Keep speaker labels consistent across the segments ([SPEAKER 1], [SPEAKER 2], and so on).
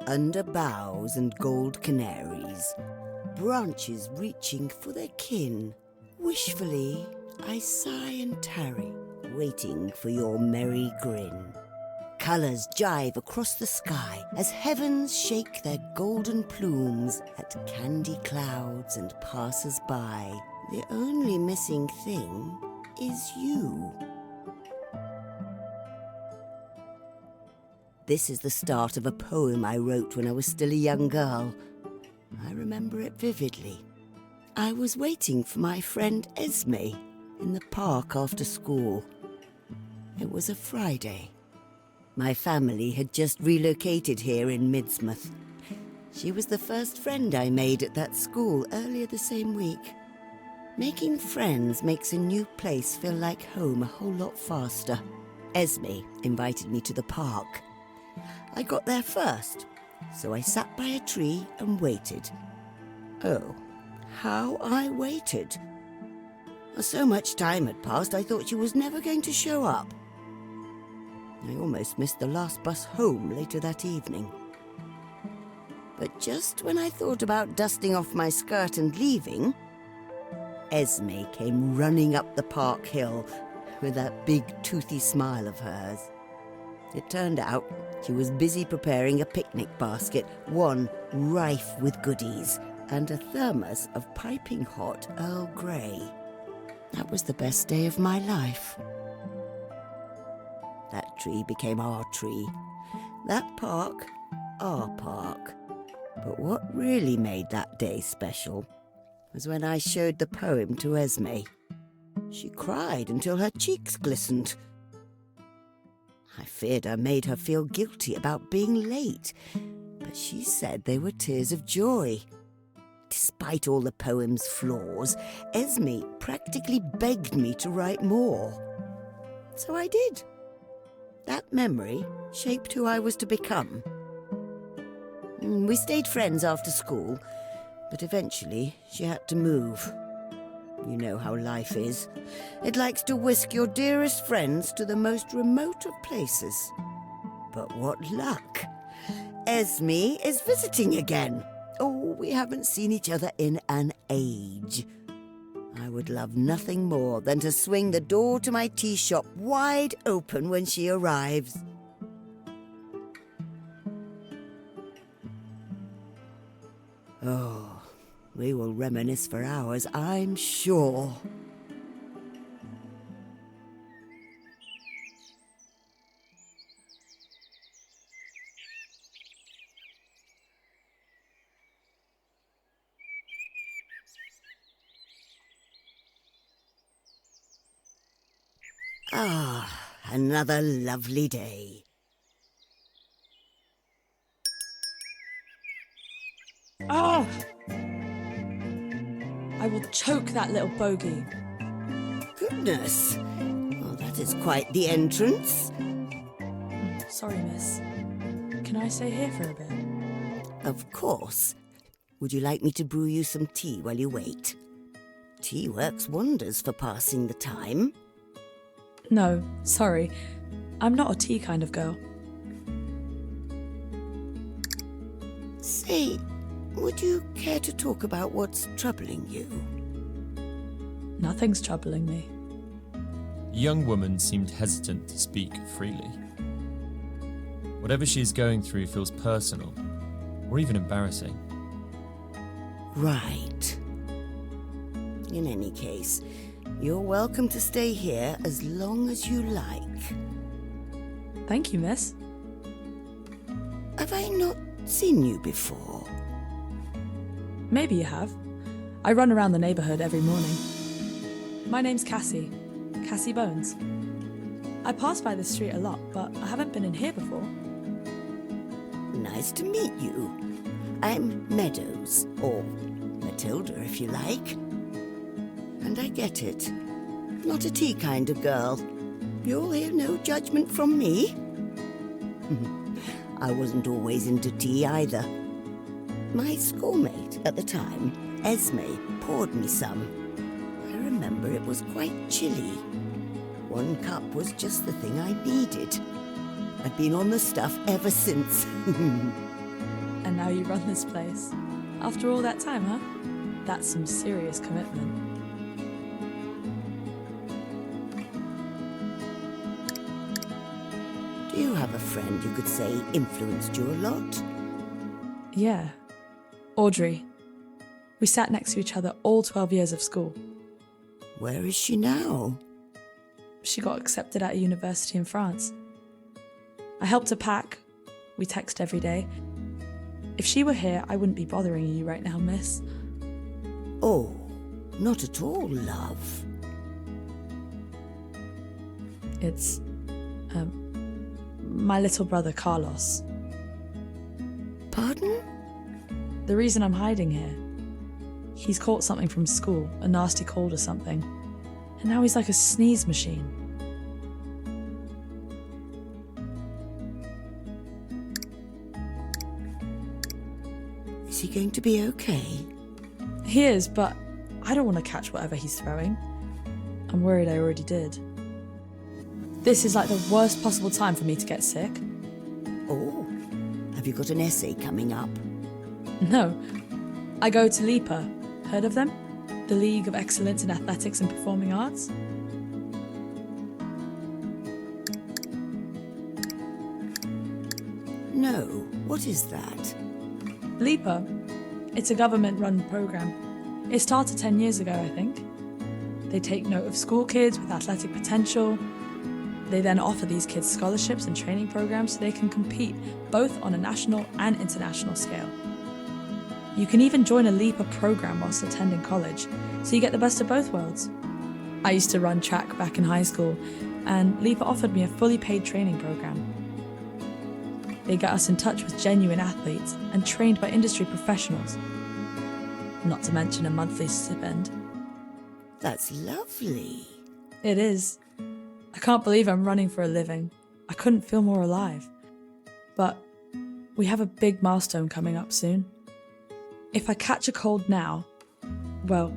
[SPEAKER 1] under boughs and gold canaries, branches reaching for their kin. Wishfully, I sigh and tarry, waiting for your merry grin. Colours jive across the sky as heavens shake their golden plumes at candy clouds and passers-by. The only missing thing is you. This is the start of a poem I wrote when I was still a young girl. I remember it vividly. I was waiting for my friend Esme in the park after school. It was a Friday. My family had just relocated here in Midsmouth. She was the first friend I made at that school earlier the same week. Making friends makes a new place feel like home a whole lot faster. Esme invited me to the park. I got there first, so I sat by a tree and waited. Oh, how I waited. So much time had passed, I thought she was never going to show up. I almost missed the last bus home later that evening. But just when I thought about dusting off my skirt and leaving, Esme came running up the park hill with that big toothy smile of hers. It turned out she was busy preparing a picnic basket, one rife with goodies, and a thermos of piping hot Earl Grey. That was the best day of my life. That tree became our tree. That park, our park. But what really made that day special was when I showed the poem to Esme. She cried until her cheeks glistened. I feared I made her feel guilty about being late, but she said they were tears of joy. Despite all the poem's flaws, Esme practically begged me to write more. So I did. That memory shaped who I was to become. We stayed friends after school, but eventually she had to move. You know how life is. It likes to whisk your dearest friends to the most remote of places. But what luck! Esme is visiting again. Oh, we haven't seen each other in an age. I would love nothing more than to swing the door to my tea shop wide open when she arrives. Oh, we will reminisce for hours, I'm sure. Ah, another lovely day.
[SPEAKER 2] Oh! I will choke that little bogey.
[SPEAKER 1] Goodness. Well, that is quite the entrance.
[SPEAKER 2] Sorry, miss. Can I stay here for a bit?
[SPEAKER 1] Of course. Would you like me to brew you some tea while you wait? Tea works wonders for passing the time.
[SPEAKER 2] No, sorry. I'm not a tea kind of girl.
[SPEAKER 1] Say, would you care to talk about what's troubling you?
[SPEAKER 2] Nothing's troubling me.
[SPEAKER 3] The young woman seemed hesitant to speak freely. Whatever she is going through feels personal, or even embarrassing.
[SPEAKER 1] Right. In any case, you're welcome to stay here as long as you like.
[SPEAKER 2] Thank you, miss.
[SPEAKER 1] Have I not seen you before?
[SPEAKER 2] Maybe you have. I run around the neighbourhood every morning. My name's Cassie. Cassie Bones. I pass by this street a lot, but I haven't been in here before.
[SPEAKER 1] Nice to meet you. I'm Meadows, or Matilda if you like. And I get it. Not a tea kind of girl. You'll hear no judgment from me. I wasn't always into tea either. My schoolmate at the time, Esme, poured me some. I remember it was quite chilly. One cup was just the thing I needed. I've been on the stuff ever since.
[SPEAKER 2] and now you run this place. After all that time, huh? That's some serious commitment.
[SPEAKER 1] Do you have a friend you could say influenced you a lot?
[SPEAKER 2] Yeah. Audrey. We sat next to each other all 12 years of school.
[SPEAKER 1] Where is she now?
[SPEAKER 2] She got accepted at a university in France. I helped her pack. We text every day. If she were here, I wouldn't be bothering you right now, miss.
[SPEAKER 1] Oh, not at all, love.
[SPEAKER 2] It's, my little brother Carlos.
[SPEAKER 1] Pardon?
[SPEAKER 2] The reason I'm hiding here. He's caught something from school, a nasty cold or something. And now he's like a sneeze machine.
[SPEAKER 1] Is he going to be okay?
[SPEAKER 2] He is, but I don't want to catch whatever he's throwing. I'm worried I already did. This is like the worst possible time for me to get sick.
[SPEAKER 1] Oh, have you got an essay coming up?
[SPEAKER 2] No. I go to LIPA. Heard of them? The League of Excellence in Athletics and Performing Arts?
[SPEAKER 1] No, what is that?
[SPEAKER 2] LIPA. It's a government-run program. It started 10 years ago, I think. They take note of school kids with athletic potential. They then offer these kids scholarships and training programs so they can compete both on a national and international scale. You can even join a LIPA program whilst attending college, so you get the best of both worlds. I used to run track back in high school, and LIPA offered me a fully paid training program. They get us in touch with genuine athletes and trained by industry professionals. Not to mention a monthly stipend.
[SPEAKER 1] That's lovely.
[SPEAKER 2] It is. I can't believe I'm running for a living. I couldn't feel more alive. But we have a big milestone coming up soon. If I catch a cold now, well,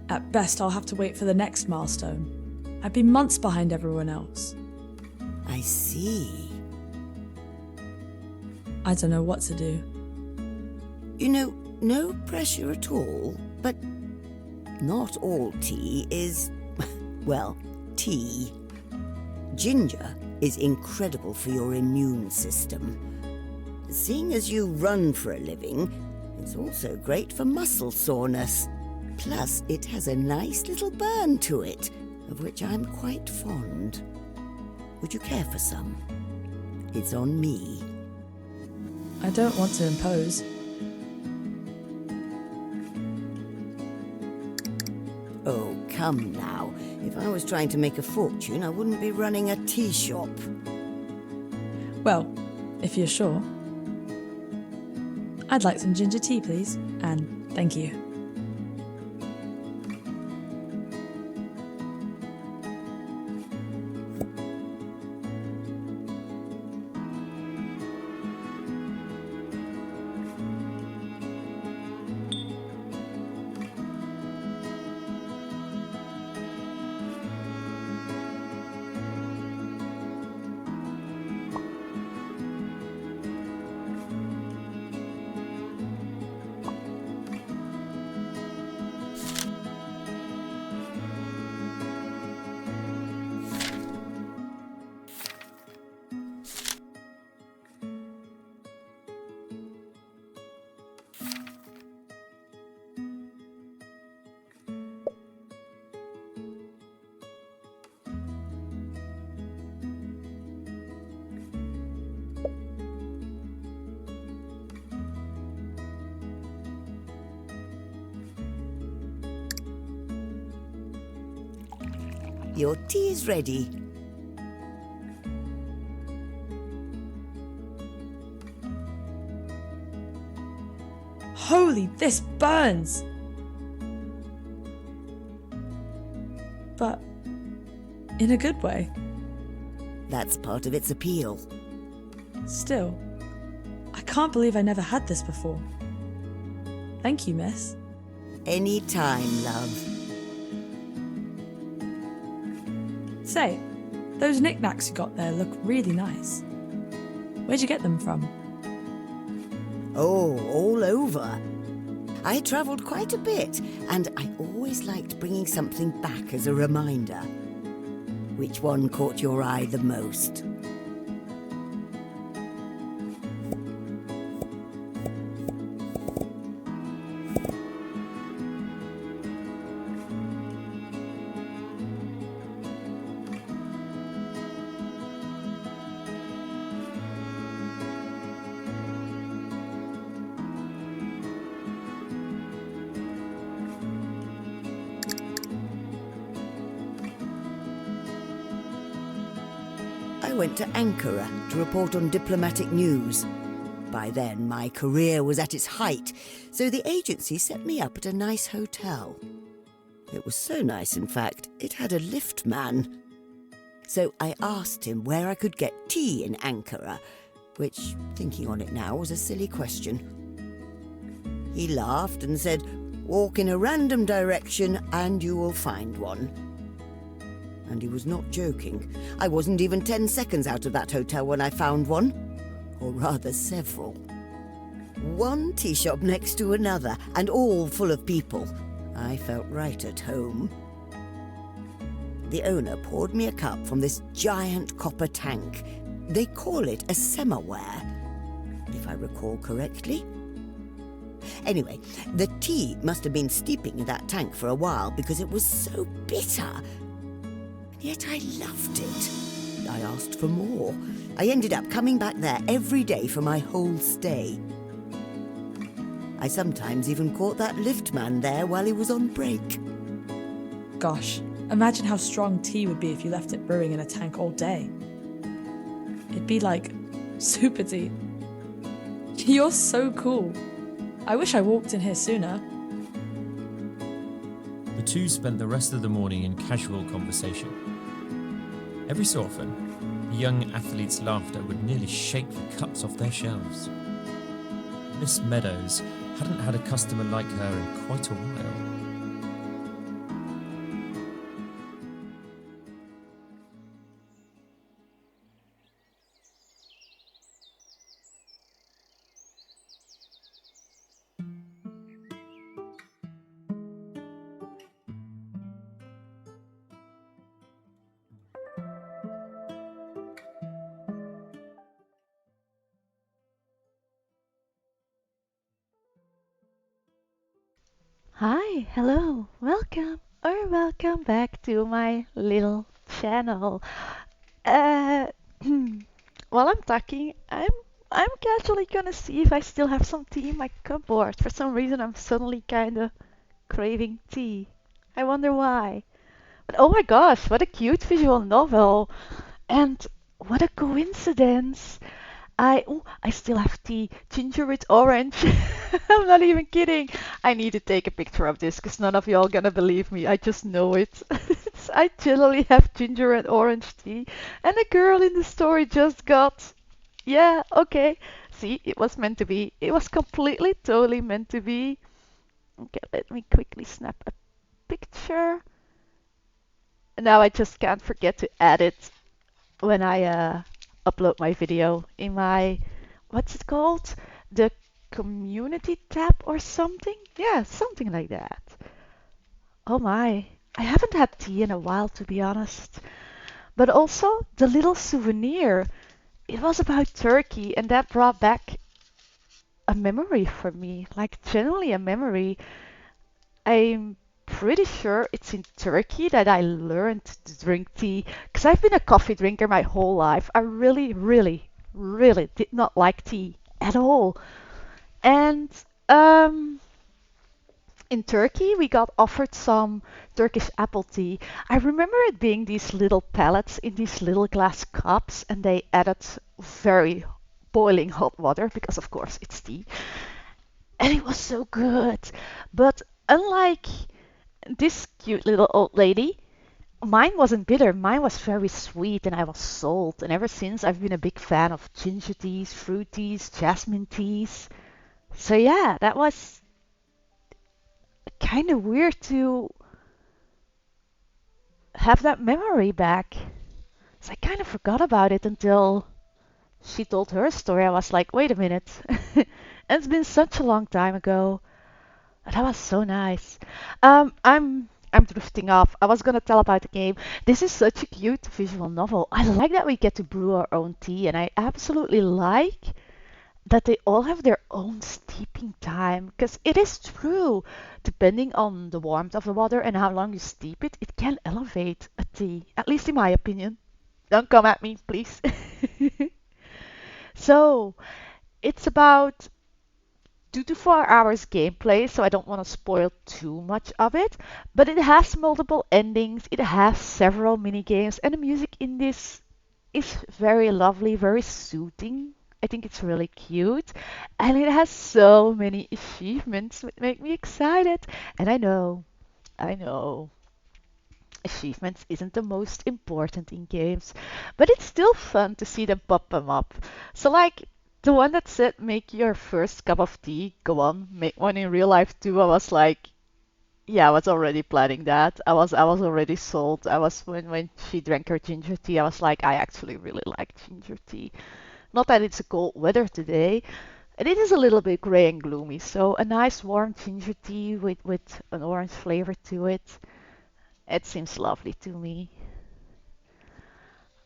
[SPEAKER 2] at best I'll have to wait for the next milestone. I'd be months behind everyone else.
[SPEAKER 1] I see.
[SPEAKER 2] I don't know what to do.
[SPEAKER 1] You know, no pressure at all, but not all tea is, well, tea. Ginger is incredible for your immune system. Seeing as you run for a living, it's also great for muscle soreness. Plus, it has a nice little burn to it, of which I'm quite fond. Would you care for some? It's on me.
[SPEAKER 2] I don't want to impose.
[SPEAKER 1] Oh, come now. If I was trying to make a fortune, I wouldn't be running a tea shop.
[SPEAKER 2] Well, if you're sure. I'd like some ginger tea, please, and thank you.
[SPEAKER 1] Your tea is ready.
[SPEAKER 2] Holy, this burns! But in a good way.
[SPEAKER 1] That's part of its appeal.
[SPEAKER 2] Still, I can't believe I never had this before. Thank you, miss.
[SPEAKER 1] Any time, love.
[SPEAKER 2] Say, those knickknacks you got there look really nice. Where'd you get them from?
[SPEAKER 1] Oh, all over. I travelled quite a bit, and I always liked bringing something back as a reminder. Which one caught your eye the most? I went to Ankara to report on diplomatic news. By then, my career was at its height, so the agency set me up at a nice hotel. It was so nice, in fact, it had a lift man. So I asked him where I could get tea in Ankara, which, thinking on it now, was a silly question. He laughed and said, "Walk in a random direction and you will find one." And he was not joking. I wasn't even 10 seconds out of that hotel when I found one. Or rather, several. One tea shop next to another, and all full of people. I felt right at home. The owner poured me a cup from this giant copper tank. They call it a samovar, if I recall correctly. Anyway, the tea must have been steeping in that tank for a while because it was so bitter. Yet I loved it. I asked for more. I ended up coming back there every day for my whole stay. I sometimes even caught that lift man there while he was on break.
[SPEAKER 2] Gosh, imagine how strong tea would be if you left it brewing in a tank all day. It'd be like super tea. You're so cool. I wish I walked in here sooner.
[SPEAKER 3] The two spent the rest of the morning in casual conversation. Every so often, the young athlete's laughter would nearly shake the cups off their shelves. Miss Meadows hadn't had a customer like her in quite a while.
[SPEAKER 4] Hi, hello, welcome or welcome back to my little channel. Uh, while I'm talking, I'm casually gonna see if I still have some tea in my cupboard. For some reason, I'm suddenly kinda craving tea. I wonder why. But oh my gosh, what a cute visual novel! And what a coincidence! I still have tea, ginger with orange. I'm not even kidding. I need to take a picture of this because none of y'all gonna believe me. I just know it. I generally have ginger and orange tea, and the girl in the story just got. Yeah, okay. See, it was meant to be. It was completely, totally meant to be. Okay, let me quickly snap a picture. Now I just can't forget to add it when I upload my video in my, what's it called? The community tab or something? Yeah, something like that. Oh my, I haven't had tea in a while to be honest. But also the little souvenir. It was about Turkey and that brought back a memory for me, like generally a memory. I'm pretty sure it's in Turkey that I learned to drink tea because I've been a coffee drinker my whole life. I really, really, really did not like tea at all. And um, in Turkey, we got offered some Turkish apple tea. I remember it being these little pellets in these little glass cups, and they added very boiling hot water because, of course, it's tea. And it was so good. But unlike this cute little old lady, mine wasn't bitter. Mine was very sweet, and I was sold. And ever since, I've been a big fan of ginger teas, fruit teas, jasmine teas. So yeah, that was kind of weird to have that memory back. So I kind of forgot about it until she told her story. I was like, wait a minute. And it's been such a long time ago. That was so nice. I'm drifting off. I was gonna tell about the game. This is such a cute visual novel. I like that we get to brew our own tea, and I absolutely like that they all have their own steeping time. Because it is true, depending on the warmth of the water and how long you steep it, it can elevate a tea. At least in my opinion. Don't come at me, please. So, it's about 2 to 4 hours gameplay, so I don't want to spoil too much of it. But it has multiple endings, it has several mini games, and the music in this is very lovely, very soothing. I think it's really cute, and it has so many achievements which make me excited. And I know, achievements isn't the most important in games, but it's still fun to see them pop them up. So like the one that said make your first cup of tea, go on, make one in real life too. I was like, yeah, I was already planning that. I was already sold. I was when she drank her ginger tea, I was like, I actually really like ginger tea. Not that it's a cold weather today, and it is a little bit gray and gloomy, so a nice warm ginger tea with an orange flavor to it. It seems lovely to me.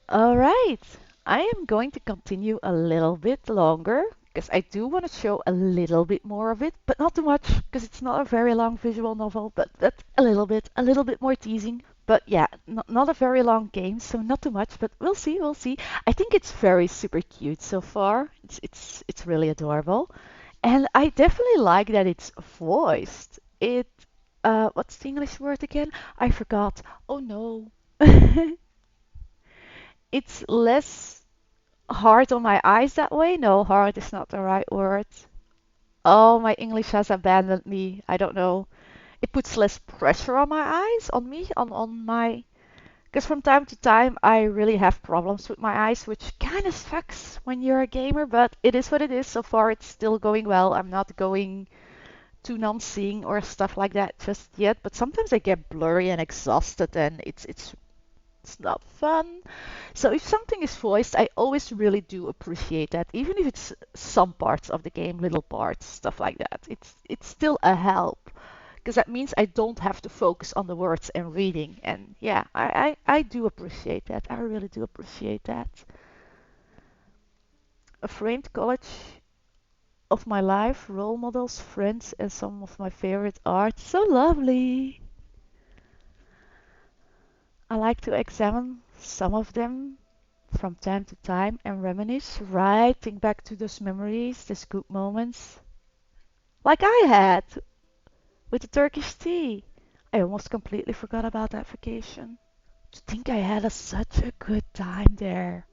[SPEAKER 4] All right, I am going to continue a little bit longer because I do want to show a little bit more of it, but not too much because it's not a very long visual novel, but a little bit more teasing. But yeah, not a very long game, so not too much, but we'll see, we'll see. I think it's very super cute so far. It's really adorable. And I definitely like that it's voiced. What's the English word again? I forgot. Oh no. It's less hard on my eyes that way. No, hard is not the right word. Oh, my English has abandoned me. I don't know. It puts less pressure on my eyes, on me, on my. Because from time to time, I really have problems with my eyes, which kind of sucks when you're a gamer, but it is what it is. So far, it's still going well. I'm not going to non-seeing or stuff like that just yet, but sometimes I get blurry and exhausted, and it's not fun. So if something is voiced, I always really do appreciate that, even if it's some parts of the game, little parts, stuff like that. It's still a help because that means I don't have to focus on the words and reading. And yeah, I do appreciate that. I really do appreciate that. A framed collage of my life, role models, friends, and some of my favorite art. So lovely. I like to examine some of them from time to time and reminisce, right? Think back to those memories, those good moments, like I had with the Turkish tea. I almost completely forgot about that vacation. To think I had such a good time there.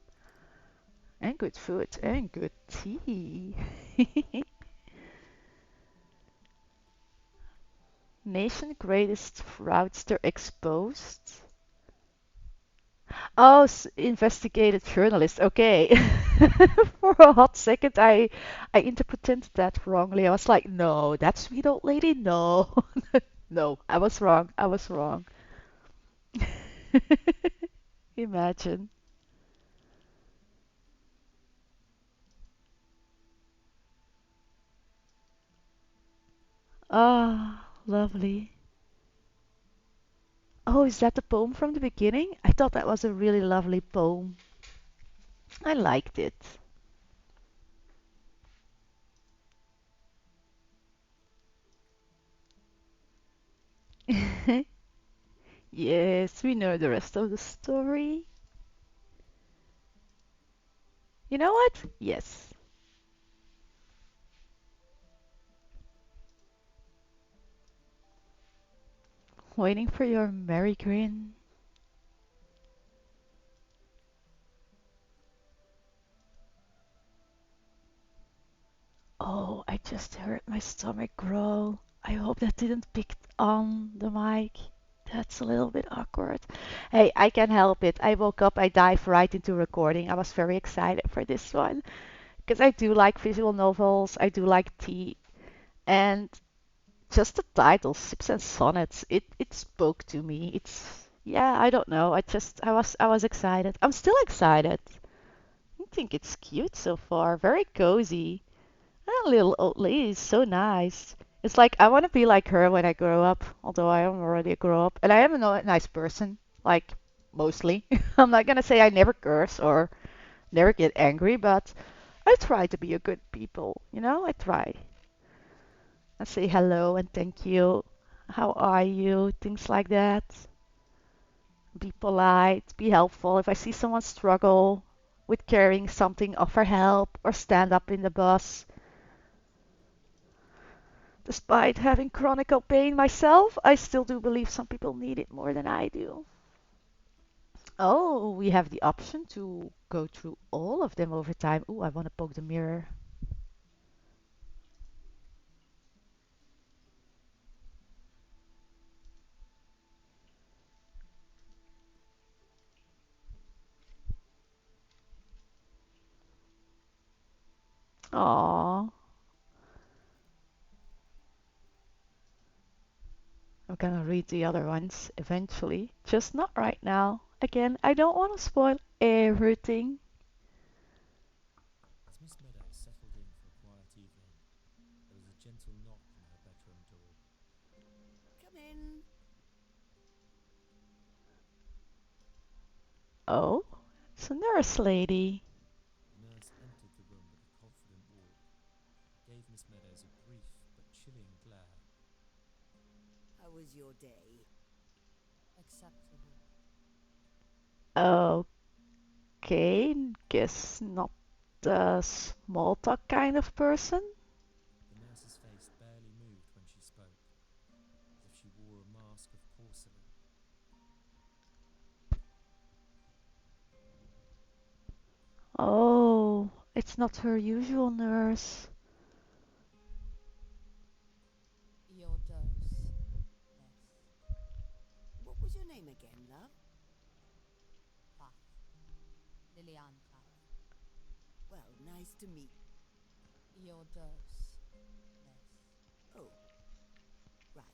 [SPEAKER 4] And good food and good tea. Nation greatest fraudster exposed. Oh, investigative journalist. Okay. For a hot second, I interpreted that wrongly. I was like, no, that sweet old lady, no. No, I was wrong. I was wrong. Imagine. Ah, lovely. Oh, is that the poem from the beginning? I thought that was a really lovely poem. I liked it. Yes, we know the rest of the story. You know what? Yes. Waiting for your merry grin. Oh, I just heard my stomach growl. I hope that didn't pick on the mic. That's a little bit awkward. Hey, I can help it. I woke up, I dived right into recording. I was very excited for this one because I do like visual novels, I do like tea, and just the title, Sips and Sonnets, it spoke to me. It's yeah, I don't know. I was excited. I'm still excited. I think it's cute so far. Very cozy. That little old lady is so nice. It's like I want to be like her when I grow up, although I am already a grow up. And I am a nice person, like mostly. I'm not gonna say I never curse or never get angry, but I try to be a good people, you know? I try. I say hello and thank you. How are you? Things like that. Be polite, be helpful. If I see someone struggle with carrying something, offer help or stand up in the bus. Despite having chronic pain myself, I still do believe some people need it more than I do. Oh, we have the option to go through all of them over time. Ooh, I want to poke the mirror. Aww. I'm gonna read the other ones eventually, just not right now. Again, I don't want to spoil everything.
[SPEAKER 3] As Miss Meadows settled in for a quiet evening, there was a gentle knock on her bedroom door.
[SPEAKER 1] Come in.
[SPEAKER 4] Oh, it's a nurse lady.
[SPEAKER 3] The nurse entered the room with a confident walk, gave Miss Meadows a brief but chilling glare.
[SPEAKER 1] How was your day?
[SPEAKER 5] Acceptable.
[SPEAKER 4] Okay, guess not the small talk kind of person.
[SPEAKER 3] The nurse's face barely moved when she spoke, as if she wore a mask of porcelain.
[SPEAKER 4] Oh, it's not her usual nurse.
[SPEAKER 5] Your dose. Yes.
[SPEAKER 1] What was your name again, love?
[SPEAKER 5] Path. Liliane Path.
[SPEAKER 1] Well, nice to meet.
[SPEAKER 5] Your dose. Yes.
[SPEAKER 1] Oh, right.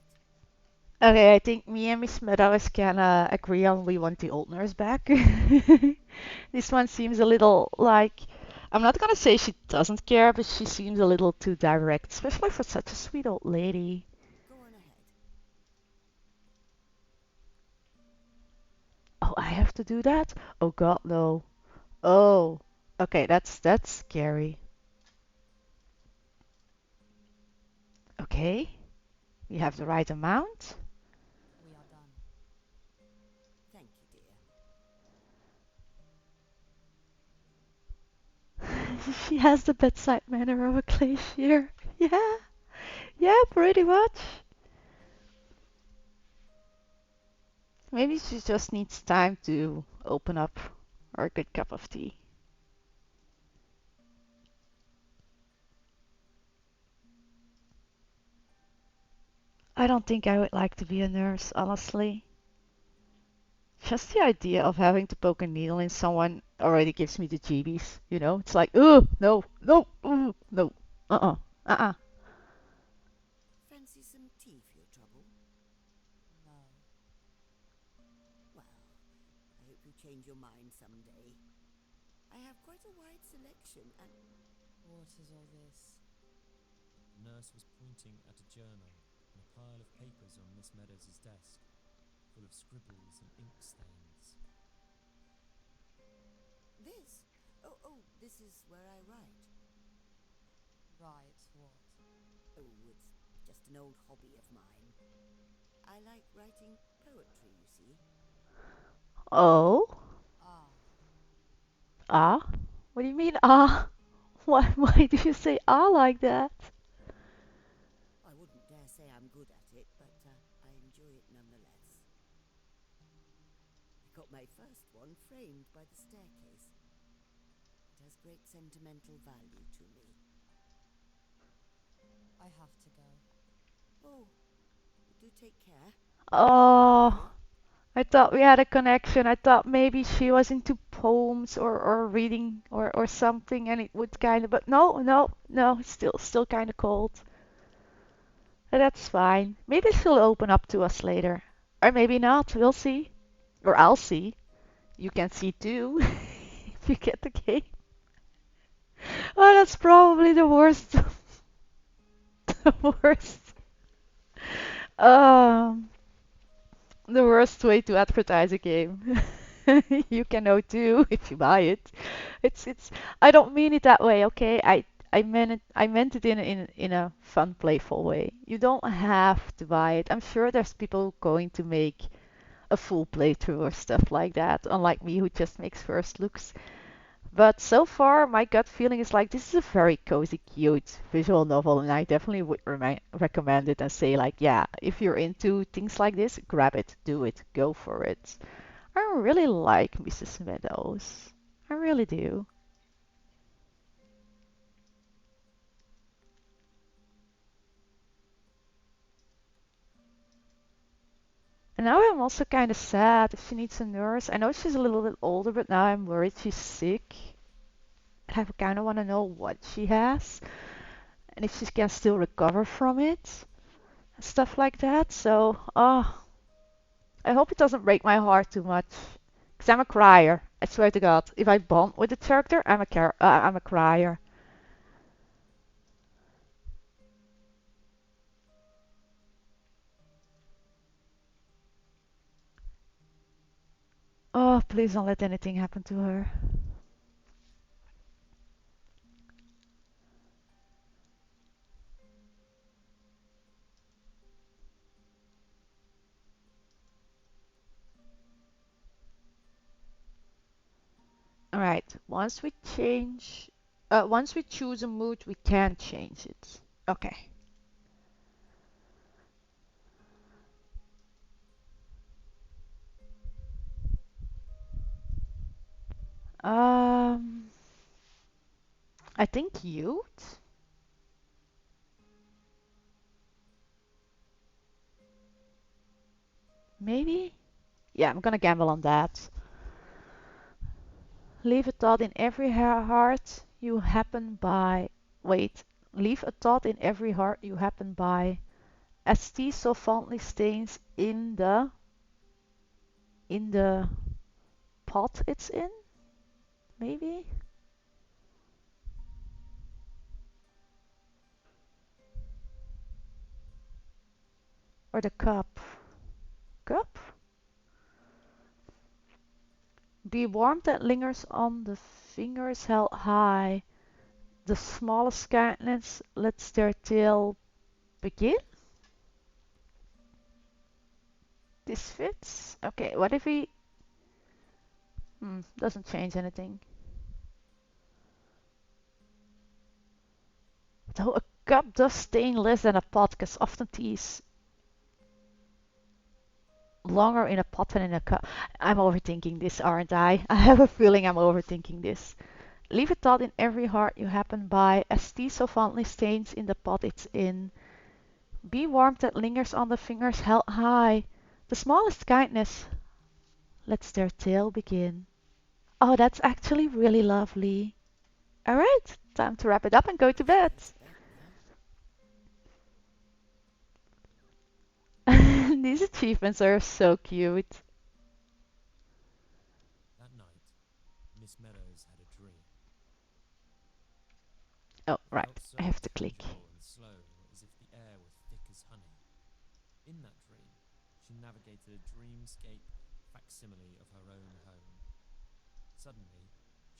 [SPEAKER 4] Okay, I think me and Miss Meadows can agree on we want the old nurse back. This one seems a little like, I'm not gonna say she doesn't care, but she seems a little too direct, especially for such a sweet old lady.
[SPEAKER 1] Go on ahead.
[SPEAKER 4] Oh, I have to do that? Oh God, no. Oh, okay, that's scary. Okay, we have the right amount.
[SPEAKER 5] We are done.
[SPEAKER 1] Thank you, dear.
[SPEAKER 4] She has the bedside manner of a glacier. Yeah, yeah, pretty much. Maybe she just needs time to open up or a good cup of tea. I don't think I would like to be a nurse, honestly. Just the idea of having to poke a needle in someone already gives me the jeebies, you know? It's like, ugh, no, no, no, uh-uh, uh-uh.
[SPEAKER 1] Fancy some tea for your trouble?
[SPEAKER 5] No.
[SPEAKER 1] Well, I hope you change your mind someday. I have quite a wide selection and...
[SPEAKER 5] What is all this?
[SPEAKER 3] The nurse was pointing at a journal and a pile of papers on Miss Meadows' desk, full of scribbles and ink stains.
[SPEAKER 1] This? Oh, this is where I write.
[SPEAKER 5] Right, what?
[SPEAKER 1] Oh, it's just an old hobby of mine. I like writing poetry, you see.
[SPEAKER 4] Oh?
[SPEAKER 5] Ah,
[SPEAKER 4] Ah? What do you mean, ah? Why do you say ah like that?
[SPEAKER 1] I wouldn't dare say I'm good at it, but I enjoy it nonetheless. I got my first one framed by the staircase. It has great sentimental value to me.
[SPEAKER 5] I have to go.
[SPEAKER 1] Oh, do take care.
[SPEAKER 4] Oh, I thought we had a connection. I thought maybe she was into poems or reading or something and it would kind of, but no, it's still kind of cold. But that's fine. Maybe she'll open up to us later. Or maybe not. We'll see. Or I'll see. You can see too if you get the game. Oh, that's probably the worst The worst. Um, the worst way to advertise a game. You can know too if you buy it. It's I don't mean it that way, okay? I meant it in a fun, playful way. You don't have to buy it. I'm sure there's people going to make a full playthrough or stuff like that, unlike me who just makes first looks. But so far, my gut feeling is like this is a very cozy, cute visual novel, and I definitely would recommend it and say like, yeah, if you're into things like this, grab it, do it, go for it. I really like Mrs. Meadows. I really do. And now I'm also kind of sad if she needs a nurse. I know she's a little bit older, but now I'm worried she's sick. I kind of want to know what she has and if she can still recover from it. Stuff like that. So, I hope it doesn't break my heart too much. Because I'm a crier. I swear to God. If I bond with a character, I'm a crier. Oh, please don't let anything happen to her. Alright, once we choose a mood, we can change it. Okay. Um, I think youth, maybe? Yeah, I'm gonna gamble on that. Leave a thought in every heart you happen by. Wait, leave a thought in every heart you happen by. As tea so fondly stains in the pot it's in, maybe? Or the cup. Cup? Be warmth that lingers on the fingers held high. The smallest kindness lets their tale begin. This fits. Okay, what if we... doesn't change anything. Though a cup does stain less than a pot, because often tea is longer in a pot than in a cup. I'm overthinking this, aren't I? I have a feeling I'm overthinking this. Leave a thought in every heart you happen by, as tea so fondly stains in the pot it's in. Be warmth that lingers on the fingers held high. The smallest kindness lets their tale begin. Oh, that's actually really lovely. Alright, time to wrap it up and go to bed. These achievements are so cute.
[SPEAKER 3] That night, Miss Meadows had a dream.
[SPEAKER 4] Oh,
[SPEAKER 3] It
[SPEAKER 4] right,
[SPEAKER 3] felt so
[SPEAKER 4] I have to click.
[SPEAKER 3] tangible and slow, as if the air were thick as honey. In that dream, she navigated a dreamscape facsimile of her own home. Suddenly,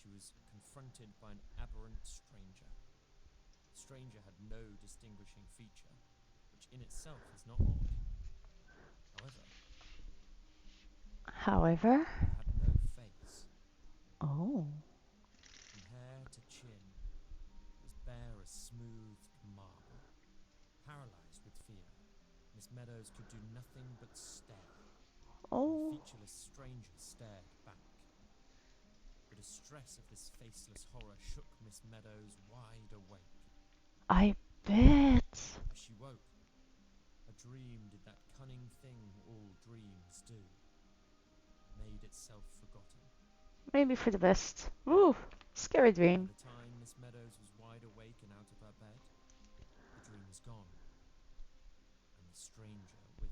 [SPEAKER 3] she was confronted by an aberrant stranger. The stranger had no distinguishing feature, which in itself is not odd. However,
[SPEAKER 4] However,
[SPEAKER 3] he had no face.
[SPEAKER 4] oh,
[SPEAKER 3] From hair to chin, it was bare as smoothed marble. Paralyzed with fear, Miss Meadows could do nothing but stare, and the
[SPEAKER 4] oh,
[SPEAKER 3] featureless stranger stared back. The distress of this faceless horror shook Miss Meadows wide awake.
[SPEAKER 4] I bet.
[SPEAKER 3] As she woke, a dream did that cunning thing all dreams do. It made itself forgotten.
[SPEAKER 4] Maybe for the best. Ooh, scary
[SPEAKER 3] By
[SPEAKER 4] dream.
[SPEAKER 3] the time Miss Meadows was wide awake and out of her bed, the dream was gone, and the stranger with it.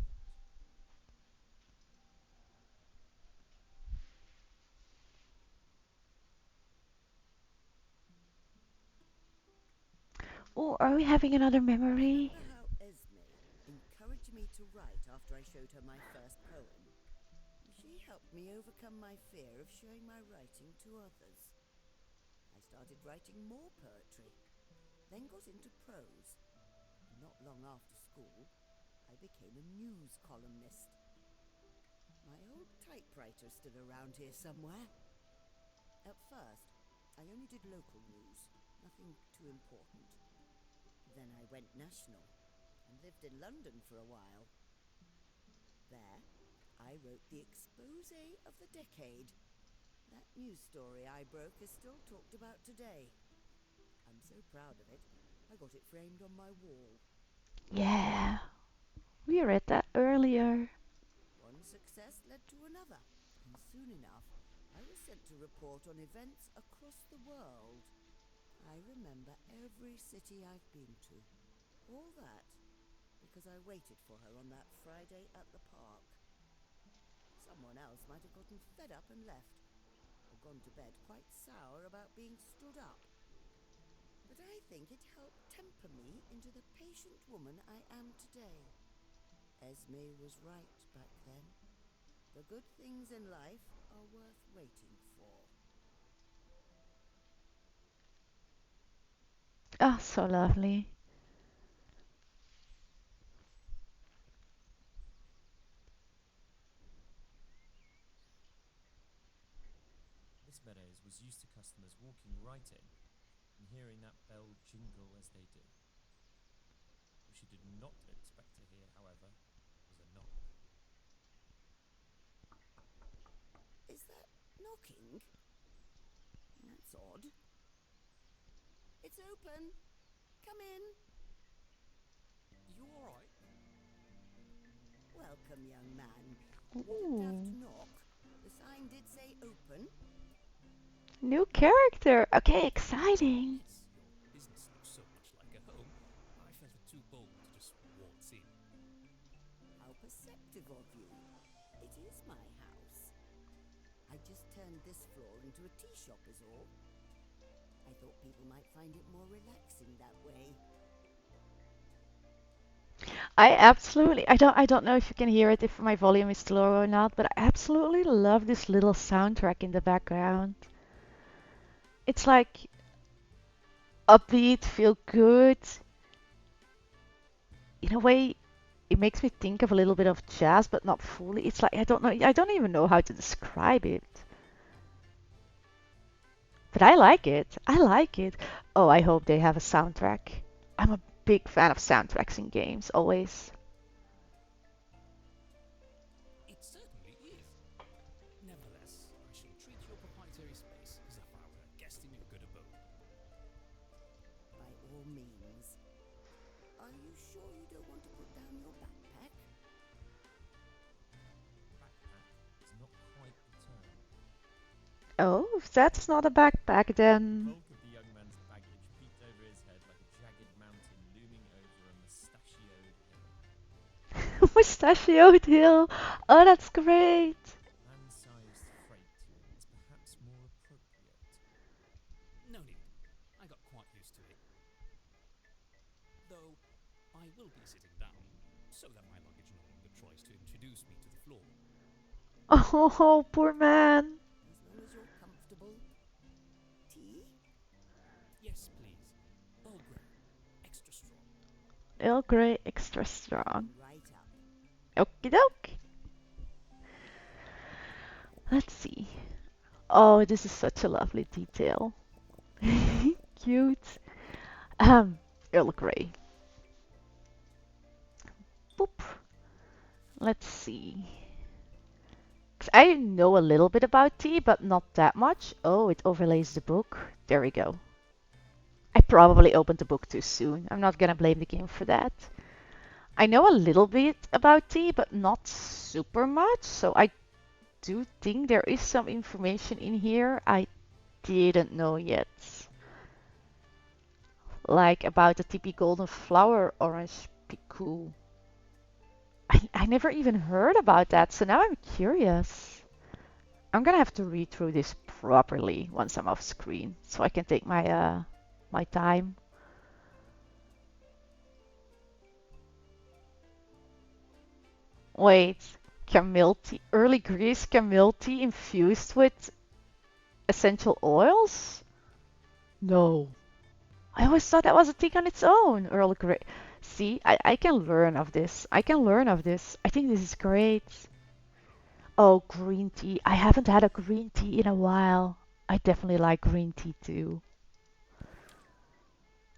[SPEAKER 4] Oh, are we having another memory?
[SPEAKER 1] Remember how Esme encouraged me to write after I showed her my first poem? She helped me overcome my fear of showing my writing to others. I started writing more poetry, then got into prose. And not long after school, I became a news columnist. My old typewriter's still around here somewhere. At first, I only did local news, nothing too important. Then I went national and lived in London for a while. There, I wrote the expose of the decade. That news story I broke is still talked about today. I'm so proud of it, I got it framed on my wall.
[SPEAKER 4] Yeah, we read that earlier.
[SPEAKER 1] One success led to another, and soon enough, I was sent to report on events across the world. I remember every city I've been to. All that because I waited for her on that Friday at the park. Someone else might have gotten fed up and left, or gone to bed quite sour about being stood up. But I think it helped temper me into the patient woman I am today. Esme was right back then. The good things in life are worth waiting for.
[SPEAKER 4] Oh, so lovely.
[SPEAKER 3] Miss Meadows was used to customers walking right in and hearing that bell jingle as they do. What she did not expect to hear, however, was a knock.
[SPEAKER 1] Is that knocking? That's odd. It's open. Come in.
[SPEAKER 6] You alright?
[SPEAKER 1] Welcome, young man. You didn't have to
[SPEAKER 4] Ooh,
[SPEAKER 1] knock. The sign did say open.
[SPEAKER 4] new character. Okay, exciting.
[SPEAKER 6] Yes, your business looks so much like a home. I felt it too bold to just waltz in.
[SPEAKER 1] How perceptive of you. It is my house. I just turned this floor into a tea shop is all. I thought people might find it more relaxing that way.
[SPEAKER 4] I don't know if you can hear it if my volume is low or not, but I absolutely love this little soundtrack in the background. It's like upbeat, feel good. In a way, it makes me think of a little bit of jazz, but not fully. It's like I don't even know how to describe it. But I like it. I like it. Oh, I hope they have a soundtrack. I'm a big fan of soundtracks in games, always.
[SPEAKER 6] It certainly is. Nevertheless, I shall treat your proprietary space as if I were a guest in your good abode.
[SPEAKER 1] By all means. Are you sure you don't want to put down your backpack?
[SPEAKER 3] Backpack is not quite the term.
[SPEAKER 4] Oh, if that's not a backpack,
[SPEAKER 3] The
[SPEAKER 4] then
[SPEAKER 3] bulk of the young man's baggage peeped over his head like a jagged mountain looming over a mustachioed hill.
[SPEAKER 4] mustachioed hill. Oh, that's great.
[SPEAKER 3] Man-sized freight is perhaps more appropriate.
[SPEAKER 6] No need. I got quite used to it. Though, I will be sitting down, so that my luggage no longer tries to introduce me to the floor.
[SPEAKER 4] Oh, poor man.
[SPEAKER 1] As long as you're comfortable. Tea?
[SPEAKER 6] Yes, please. Earl Grey. Extra strong.
[SPEAKER 4] Earl Grey extra strong.
[SPEAKER 1] Right up.
[SPEAKER 4] Okie doke. Let's see. Oh, this is such a lovely detail. Cute. Earl Grey. Boop. Let's see. 'Cause I know a little bit about tea, but not that much. Oh, it overlays the book. There we go. I probably opened the book too soon. I'm not gonna blame the game for that. I know a little bit about tea, but not super much, so I do think there is some information in here I didn't know yet. Like about the TP Golden Flower Orange Piku. I never even heard about that, so now I'm curious. I'm gonna have to read through this properly once I'm off screen, so I can take my my time. Wait, camille tea, early Greece camille tea infused with essential oils? No. I always thought that was a tea on its own, Earl Grey. See, I can learn of this. I can learn of this. I think this is great. Oh, green tea. I haven't had a green tea in a while. I definitely like green tea too.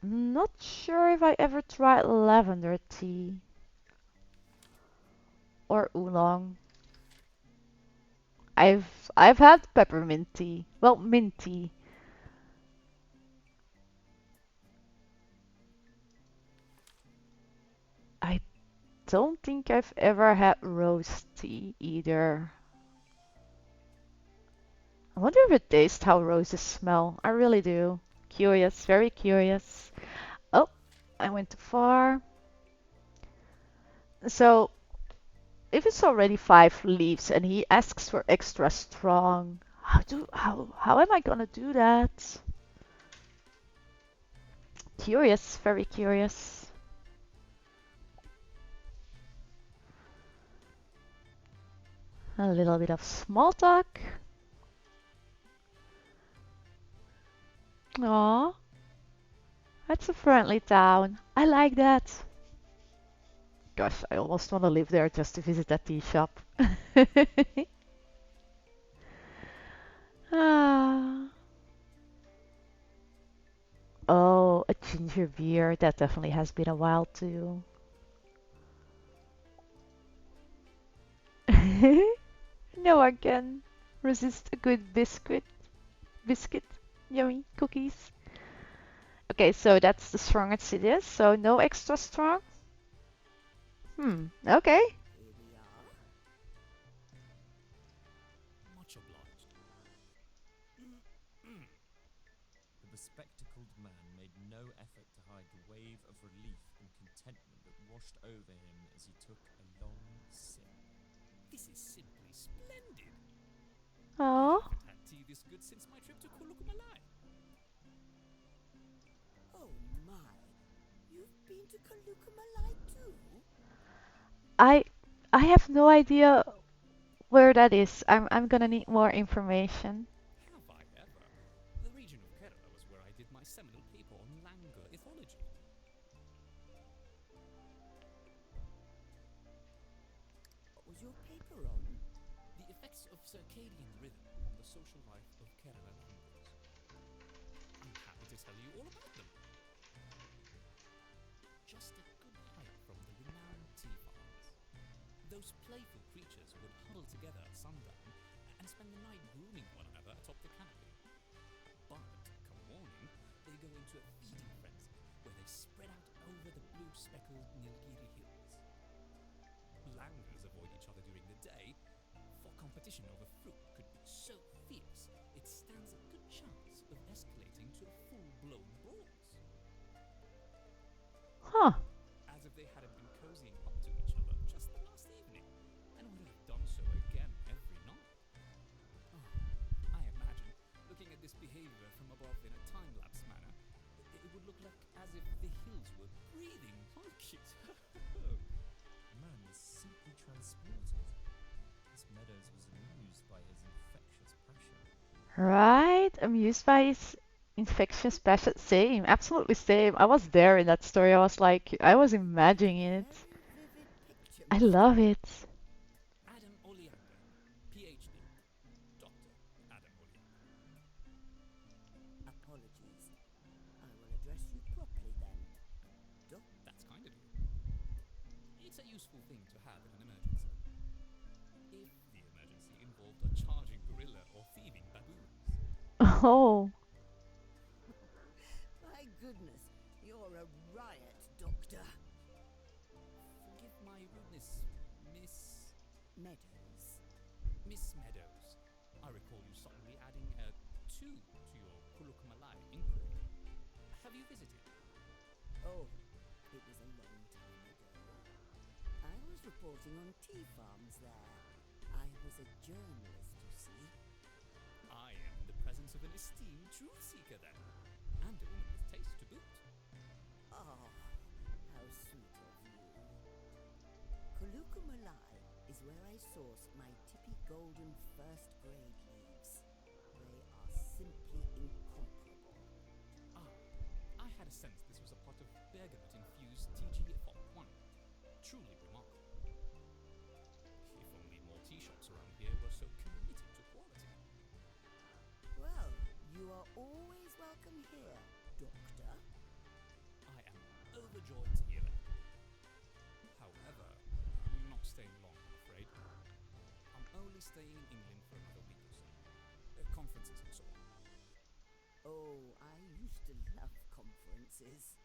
[SPEAKER 4] Not sure if I ever tried lavender tea or oolong. I've had peppermint tea. Well, mint tea. I don't think I've ever had rose tea either. I wonder if it tastes how roses smell. I really do. Curious, very curious. Oh, I went too far. So, if it's already 5 leaves and he asks for extra strong, how am I gonna do that? Curious, very curious. A little bit of small talk. Aw, that's a friendly town. I like that. Gosh, I almost want to live there just to visit that tea shop. Ah. Oh, a ginger beer. That definitely has been a while too. No one can resist a good biscuit. Biscuit. Yummy. Cookies. Okay, so that's the strongest it is. So no extra strong? Okay.
[SPEAKER 1] Here we are.
[SPEAKER 6] Much obliged.
[SPEAKER 3] The bespectacled man made no effort to hide the wave of relief and contentment that washed over him as he took a long sip.
[SPEAKER 6] This is simply splendid.
[SPEAKER 4] Oh.
[SPEAKER 6] I haven't had tea this good since my trip to Kulukumalai.
[SPEAKER 1] Oh my. You've been to Kalukamalai too?
[SPEAKER 4] I have no idea where that is. I'm gonna need more information.
[SPEAKER 6] Have I ever? The region of Kerala was where I did my seminal paper on languor ethology.
[SPEAKER 1] What was your paper on?
[SPEAKER 6] The effects of circadian rhythm on the social life of Kerala languors. I'm happy to tell you all about them. Just a good hike from the renowned tea farms. Those playful creatures would huddle together at sundown and spend the night grooming one another atop the canopy. But come morning, they go into a feeding frenzy where they spread out over the blue speckled Nilgiri hills. Langurs avoid each other during the day, for competition over fruit could be so fierce it stands a good chance of escalating to a full-blown brawls.
[SPEAKER 4] Huh.
[SPEAKER 6] As if they hadn't been cozying up to each other just the last evening, and would have done so again every night. Oh, I imagine, looking at this behavior from above in a time-lapse manner, it would look like as if the hills were breathing like it.
[SPEAKER 3] The man was simply transported. Miss Meadows was amused by his infectious passion.
[SPEAKER 4] Right? Amused by his infectious passion. Same, absolutely same. I was there in that story. I was imagining it.
[SPEAKER 1] Very vivid picture.
[SPEAKER 4] I love it.
[SPEAKER 6] Adam Oleander, PhD. Dr. Adam Oleander.
[SPEAKER 1] Apologies. I will address you properly then.
[SPEAKER 6] That's kind of you. It's a useful thing to have in an emergency. If the emergency involved a charging gorilla or thieving baboons.
[SPEAKER 4] Oh.
[SPEAKER 1] My goodness, you're a riot, Doctor.
[SPEAKER 6] Forgive my rudeness, Miss Meadows. I recall you suddenly adding a 2 to your Kulukumalai inquiry. Have you visited?
[SPEAKER 1] Oh, it was a long time ago. I was reporting on tea farms there. I was a journalist, you see.
[SPEAKER 6] I am in the presence of an esteemed truth seeker then, and a woman with taste to boot.
[SPEAKER 1] Oh, how sweet of you. Kalukamalai where I source my tippy golden first grade leaves. They are simply incomparable.
[SPEAKER 6] Ah, I had a sense this was a pot of bergamot-infused TG Hop 1. Truly remarkable. If only more tea shops around here were so committed to quality.
[SPEAKER 1] Well, you are always welcome here, Doctor.
[SPEAKER 6] I am overjoyed to hear that. However, I'm not staying long, I'm afraid. I'm only staying in England for another week or so. Conferences and so on.
[SPEAKER 1] Oh, I used to love conferences.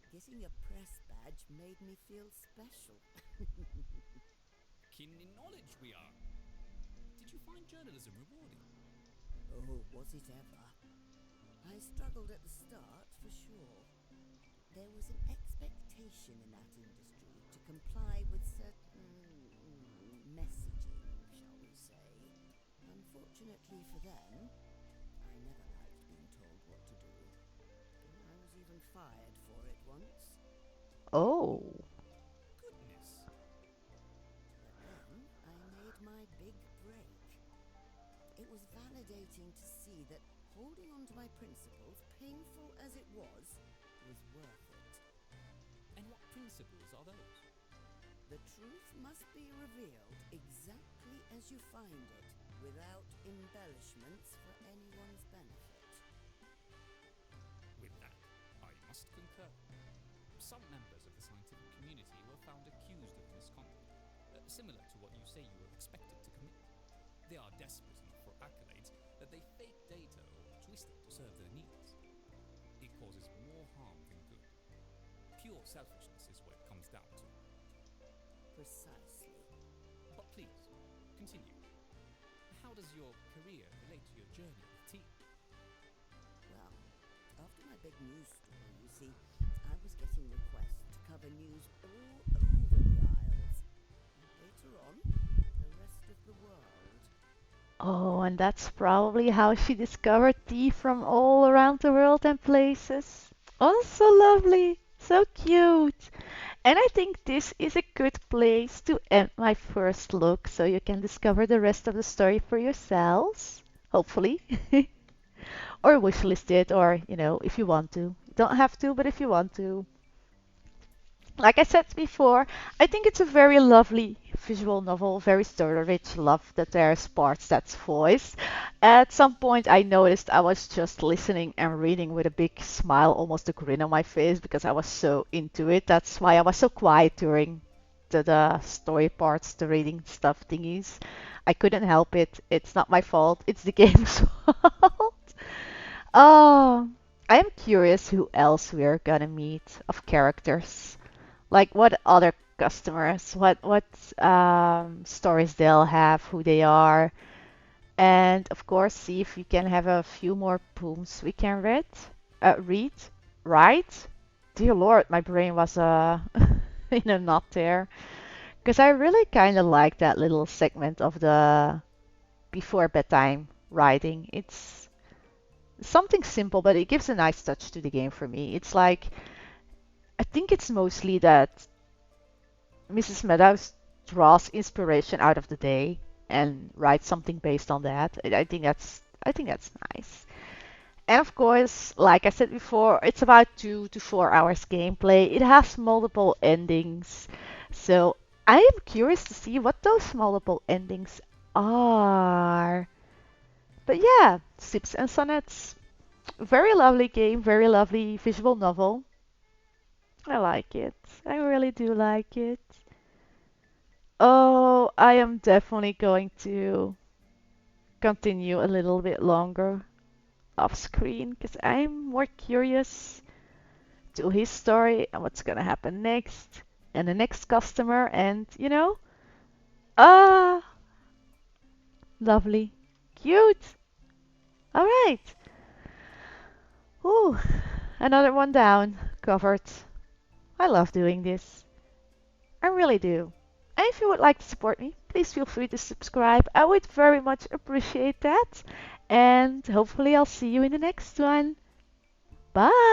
[SPEAKER 1] Getting a press badge made me feel special.
[SPEAKER 6] Keen in knowledge we are. Did you find journalism rewarding?
[SPEAKER 1] Oh, was it ever? I struggled at the start, for sure. There was an expectation in that industry to comply with certain messaging, shall we say. Unfortunately for them, I never liked being told what to do. I was even fired for it once.
[SPEAKER 4] Oh.
[SPEAKER 6] Goodness.
[SPEAKER 1] But then I made my big break. It was validating to see that holding on to my principles, painful as it was worth it.
[SPEAKER 6] And what principles are those?
[SPEAKER 1] The truth must be revealed exactly as you find it, without embellishments for anyone's benefit.
[SPEAKER 6] With that, I must concur. Some members of the scientific community were found accused of misconduct, similar to what you say you were expected to commit. They are desperate enough for accolades that they fake data or twist it to serve their needs. It causes more harm than good. Pure selfishness is what it comes down to.
[SPEAKER 1] Precisely.
[SPEAKER 6] But please, continue. How does your career relate to your journey with tea?
[SPEAKER 1] Well, after my big news story, you see, I was getting requests to cover news all over the Isles. Later on, the rest of the world.
[SPEAKER 4] Oh, and that's probably how she discovered tea from all around the world and places. Oh, so lovely, so cute. And I think this is a good place to end my first look so you can discover the rest of the story for yourselves, hopefully. Or wishlist it, or, if you want to. You don't have to, but if you want to. Like I said before, I think it's a very lovely visual novel, very story-rich. Love that there's parts that's voiced. At some point, I noticed I was just listening and reading with a big smile, almost a grin on my face, because I was so into it. That's why I was so quiet during the story parts, the reading stuff thingies. I couldn't help it. It's not my fault. It's the game's fault. Oh, I am curious who else we're gonna meet of characters. Like what other customers, what stories they'll have, who they are, and of course see if we can have a few more poems we can read, write. Dear Lord, my brain was in a knot there, because I really kind of like that little segment of the before bedtime writing. It's something simple, but it gives a nice touch to the game for me. It's like I think it's mostly that Mrs. Meadows draws inspiration out of the day and writes something based on that. I think that's nice. And of course, like I said before, it's about 2 to 4 hours gameplay. It has multiple endings. So I am curious to see what those multiple endings are. But yeah, Sips and Sonnets. Very lovely game, very lovely visual novel. I like it. I really do like it. Oh, I am definitely going to continue a little bit longer off screen because I'm more curious to his story and what's gonna happen next and the next customer and ah, lovely, cute. All right. Ooh, another one down, covered. I love doing this. I really do. And if you would like to support me, please feel free to subscribe. I would very much appreciate that. And hopefully I'll see you in the next one. Bye!